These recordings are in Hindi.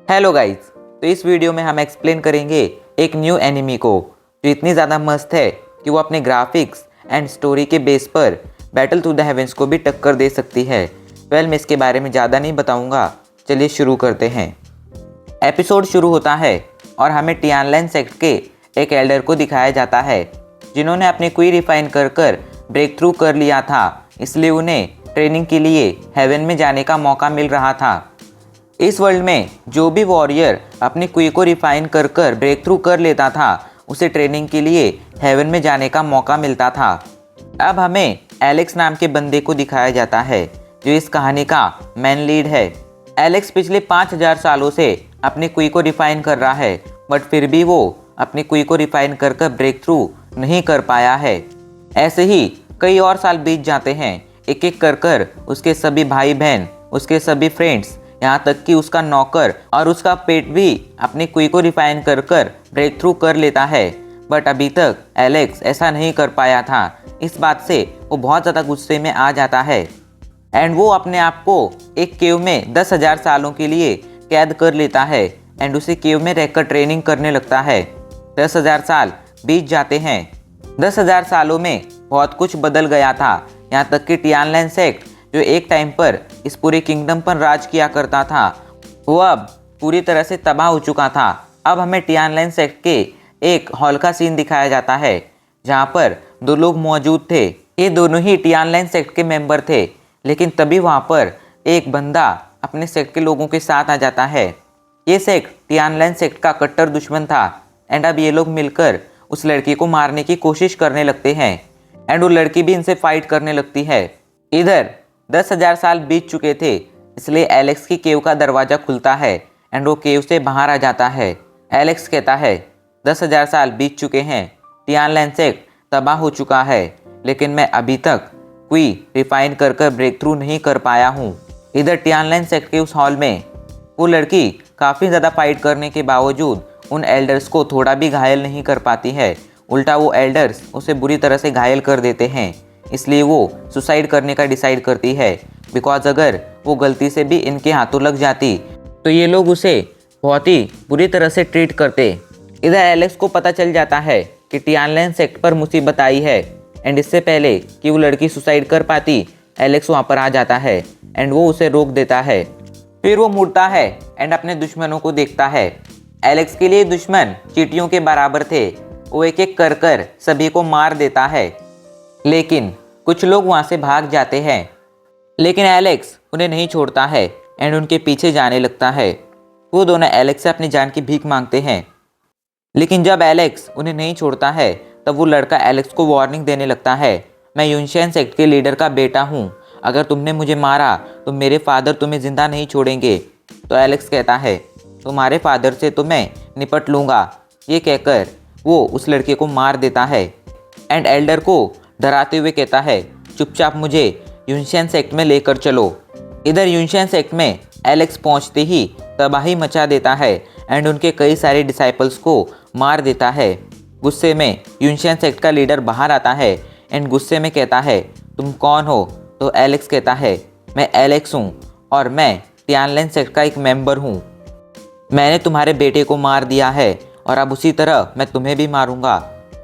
हेलो गाइस, तो इस वीडियो में हम एक्सप्लेन करेंगे एक न्यू एनिमी को जो इतनी ज़्यादा मस्त है कि वो अपने ग्राफिक्स एंड स्टोरी के बेस पर बैटल थ्रू द हेवेंस को भी टक्कर दे सकती है। मैं इसके बारे में ज़्यादा नहीं बताऊंगा, चलिए शुरू करते हैं। एपिसोड शुरू होता है और हमें टियानलेन सेक्ट के एक एल्डर को दिखाया जाता है जिन्होंने अपनी क्वी रिफाइन कर ब्रेक थ्रू कर लिया था, इसलिए उन्हें ट्रेनिंग के लिए हेवन में जाने का मौका मिल रहा था। इस वर्ल्ड में जो भी वॉरियर अपनी क्वी को रिफाइन कर ब्रेक थ्रू कर लेता था उसे ट्रेनिंग के लिए हेवन में जाने का मौका मिलता था। अब हमें एलेक्स नाम के बंदे को दिखाया जाता है जो इस कहानी का मेन लीड है। एलेक्स पिछले 5000 सालों से अपनी क्वी को रिफाइन कर रहा है, बट फिर भी वो अपनी क्वी को रिफाइन कर ब्रेक थ्रू नहीं कर पाया है। ऐसे ही कई और साल बीत जाते हैं, एक एक कर उसके सभी भाई बहन, उसके सभी फ्रेंड्स, यहाँ तक कि उसका नौकर और उसका पेट भी अपनी क्वी को रिफाइन कर ब्रेक थ्रू कर लेता है। बट अभी तक एलेक्स ऐसा नहीं कर पाया था। इस बात से वो बहुत ज़्यादा गुस्से में आ जाता है एंड वो अपने आप को एक केव में 10,000 सालों के लिए कैद कर लेता है एंड उसी केव में रहकर ट्रेनिंग करने लगता है। 10,000 साल बीत जाते हैं। 10,000 सालों में बहुत कुछ बदल गया था, यहाँ तक कि टियानलेन सेक्ट जो एक टाइम पर इस पूरे किंगडम पर राज किया करता था वो अब पूरी तरह से तबाह हो चुका था। अब हमें टियानलेन सेक्ट के एक हॉल का सीन दिखाया जाता है जहाँ पर दो लोग मौजूद थे। ये दोनों ही टियानलेन सेक्ट के मेंबर थे, लेकिन तभी वहाँ पर एक बंदा अपने सेक्ट के लोगों के साथ आ जाता है। ये सेक्ट टियानलेन सेक्ट का कट्टर दुश्मन था एंड अब ये लोग मिलकर उस लड़की को मारने की कोशिश करने लगते हैं एंड वो लड़की भी इनसे फाइट करने लगती है। इधर 10,000 साल बीत चुके थे, इसलिए एलेक्स की केव का दरवाज़ा खुलता है एंड वो केव से बाहर आ जाता है। एलेक्स कहता है 10,000 साल बीत चुके हैं, टियानलेन सेक्ट तबाह हो चुका है, लेकिन मैं अभी तक क्वी रिफाइन कर ब्रेक थ्रू नहीं कर पाया हूँ। इधर टियानलेन सेक्ट के उस हॉल में वो लड़की काफ़ी ज़्यादा फाइट करने के बावजूद उन एल्डर्स को थोड़ा भी घायल नहीं कर पाती है। उल्टा वो एल्डर्स उसे बुरी तरह से घायल कर देते हैं, इसलिए वो सुसाइड करने का डिसाइड करती है। बिकॉज अगर वो गलती से भी इनके हाथों लग जाती तो ये लोग उसे बहुत ही बुरी तरह से ट्रीट करते। इधर एलेक्स को पता चल जाता है कि टियानलेन सेक्ट पर मुसीबत आई है एंड इससे पहले कि वो लड़की सुसाइड कर पाती एलेक्स वहाँ पर आ जाता है एंड वो उसे रोक देता है। फिर वो मुड़ता है एंड अपने दुश्मनों को देखता है। एलेक्स के लिए दुश्मन चींटियों के बराबर थे। वो एक एक कर सभी को मार देता है, लेकिन कुछ लोग वहाँ से भाग जाते हैं, लेकिन एलेक्स उन्हें नहीं छोड़ता है एंड उनके पीछे जाने लगता है। वो दोनों एलेक्स से अपनी जान की भीख मांगते हैं, लेकिन जब एलेक्स उन्हें नहीं छोड़ता है तब वो लड़का एलेक्स को वार्निंग देने लगता है, मैं यूनशेन सेक्ट के लीडर का बेटा हूँ, अगर तुमने मुझे मारा तो मेरे फादर तुम्हें ज़िंदा नहीं छोड़ेंगे। तो एलेक्स कहता है तुम्हारे फादर से तो मैं निपट लूँगा। ये कहकर वो उस लड़के को मार देता है एंड एल्डर को डराते हुए कहता है चुपचाप मुझे यूनशेन सेक्ट में लेकर चलो। इधर यूनशेन सेक्ट में एलेक्स पहुंचते ही तबाही मचा देता है एंड उनके कई सारे डिसाइपल्स को मार देता है। गुस्से में यूनशेन सेक्ट का लीडर बाहर आता है एंड गुस्से में कहता है तुम कौन हो? तो एलेक्स कहता है मैं एलेक्स हूँ और मैं टियानलेन सेक्ट का एक मेंबर हूँ। मैंने तुम्हारे बेटे को मार दिया है और अब उसी तरह मैं तुम्हें भी मारूंगा।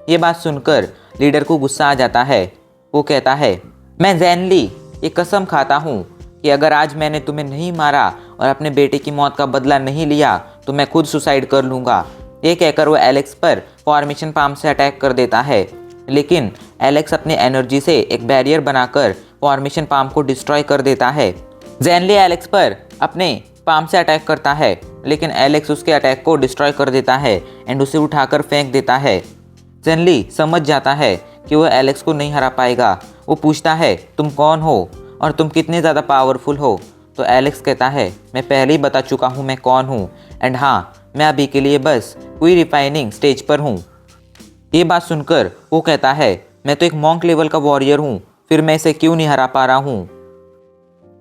ये बात सुनकर लीडर को गुस्सा आ जाता है। वो कहता है मैं ज़ेनली ये कसम खाता हूँ कि अगर आज मैंने तुम्हें नहीं मारा और अपने बेटे की मौत का बदला नहीं लिया तो मैं खुद सुसाइड कर लूँगा। ये कहकर वो एलेक्स पर फॉर्मेशन पाम से अटैक कर देता है, लेकिन एलेक्स अपनी एनर्जी से एक बैरियर बनाकर फॉर्मेशन पाम को डिस्ट्रॉय कर देता है। ज़ेनली एलेक्स पर अपने पाम से अटैक करता है, लेकिन एलेक्स उसके अटैक को डिस्ट्रॉय कर देता है एंड उसे उठाकर फेंक देता है। ज़ेनली समझ जाता है कि वो एलेक्स को नहीं हरा पाएगा। वो पूछता है तुम कौन हो और तुम कितने ज़्यादा पावरफुल हो? तो एलेक्स कहता है मैं पहले ही बता चुका हूँ मैं कौन हूँ एंड हाँ, मैं अभी के लिए बस क्वी रिफाइनिंग स्टेज पर हूँ। ये बात सुनकर वो कहता है मैं तो एक मॉन्क लेवल का वॉरियर हूँ, फिर मैं इसे क्यों नहीं हरा पा रहा हूँ?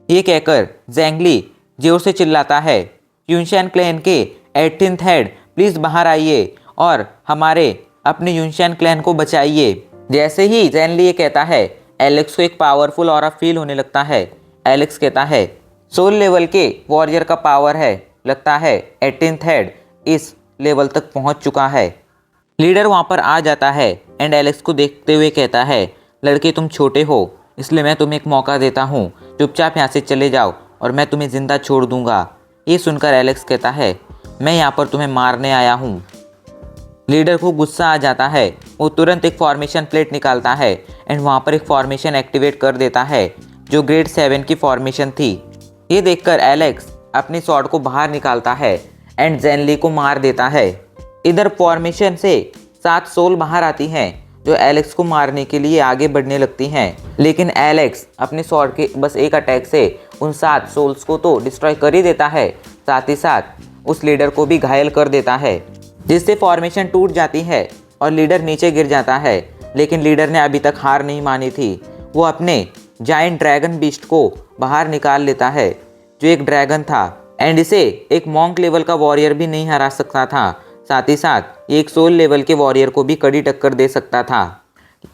ये कहकर ज़ेंगली जोर से चिल्लाता है यूनशेन क्लैन के 18th हेड प्लीज़ बाहर आइए और हमारे अपने यूनशेन क्लैन को बचाइए। जैसे ही ज़ेनली ये कहता है एलेक्स को एक पावरफुल ऑरा फील होने लगता है। एलेक्स कहता है सोल लेवल के वॉरियर का पावर है, लगता है 18th हेड इस लेवल तक पहुंच चुका है। लीडर वहां पर आ जाता है एंड एलेक्स को देखते हुए कहता है, लड़के तुम छोटे हो इसलिए मैं तुम्हें एक मौका देता हूँ, चुपचाप यहाँ से चले जाओ और मैं तुम्हें ज़िंदा छोड़ दूंगा। ये सुनकर एलेक्स कहता है, मैं यहाँ पर तुम्हें मारने आया हूँ। लीडर को गुस्सा आ जाता है, वो तुरंत एक फॉर्मेशन प्लेट निकालता है एंड वहाँ पर एक फॉर्मेशन एक्टिवेट कर देता है जो ग्रेड 7 की फॉर्मेशन थी। ये देखकर एलेक्स अपनी स्वॉर्ड को बाहर निकालता है एंड जेनली को मार देता है। इधर फॉर्मेशन से 7 सोल बाहर आती हैं जो एलेक्स को मारने के लिए आगे बढ़ने लगती हैं, लेकिन एलेक्स अपनी स्वॉर्ड के बस एक अटैक से उन 7 सोल्स को तो डिस्ट्रॉय कर ही देता है, साथ ही साथ उस लीडर को भी घायल कर देता है, जिससे फॉर्मेशन टूट जाती है और लीडर नीचे गिर जाता है। लेकिन लीडर ने अभी तक हार नहीं मानी थी। वो अपने जायंट ड्रैगन बीस्ट को बाहर निकाल लेता है जो एक ड्रैगन था एंड इसे एक मॉन्क लेवल का वॉरियर भी नहीं हरा सकता था, साथ ही साथ एक सोल लेवल के वॉरियर को भी कड़ी टक्कर दे सकता था।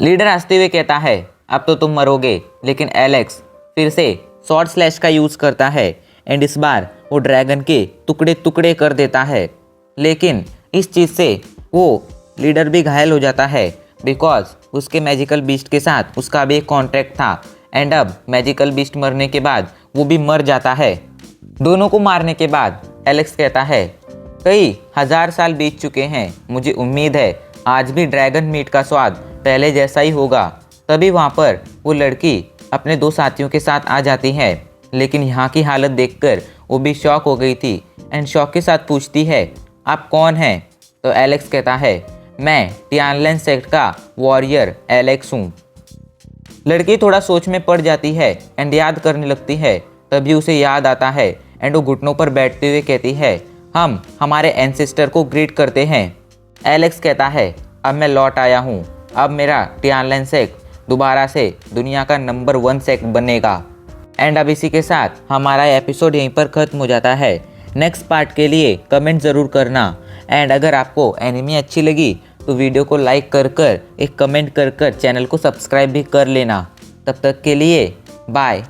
लीडर हंसते हुए कहता है, अब तो तुम मरोगे, लेकिन एलेक्स फिर से शॉर्ट स्लैश का यूज़ करता है एंड इस बार वो ड्रैगन के टुकड़े टुकड़े कर देता है। लेकिन इस चीज़ से वो लीडर भी घायल हो जाता है बिकॉज उसके मैजिकल बीस्ट के साथ उसका भी एक कॉन्ट्रैक्ट था एंड अब मैजिकल बीस्ट मरने के बाद वो भी मर जाता है। दोनों को मारने के बाद एलेक्स कहता है, कई 1000 साल बीत चुके हैं, मुझे उम्मीद है आज भी ड्रैगन मीट का स्वाद पहले जैसा ही होगा। तभी वहाँ पर वो लड़की अपने 2 साथियों के साथ आ जाती है, लेकिन यहाँ की हालत देखकर वो भी शॉक हो गई थी एंड शॉक के साथ पूछती है, आप कौन हैं? तो एलेक्स कहता है, मैं टियानलेन सेक्ट का वॉरियर एलेक्स हूँ। लड़की थोड़ा सोच में पड़ जाती है एंड याद करने लगती है। तभी उसे याद आता है एंड वो घुटनों पर बैठते हुए कहती है, हम हमारे एंसेस्टर को ग्रीट करते हैं। एलेक्स कहता है, अब मैं लौट आया हूँ, अब मेरा टियानलेन सेक्ट दोबारा से दुनिया का नंबर 1 सेक्ट बनेगा। एंड अब इसी के साथ हमारा एपिसोड यहीं पर ख़त्म हो जाता है। नेक्स्ट पार्ट के लिए कमेंट ज़रूर करना एंड अगर आपको एनिमी अच्छी लगी तो वीडियो को लाइक कर एक कमेंट कर चैनल को सब्सक्राइब भी कर लेना। तब तक के लिए बाय।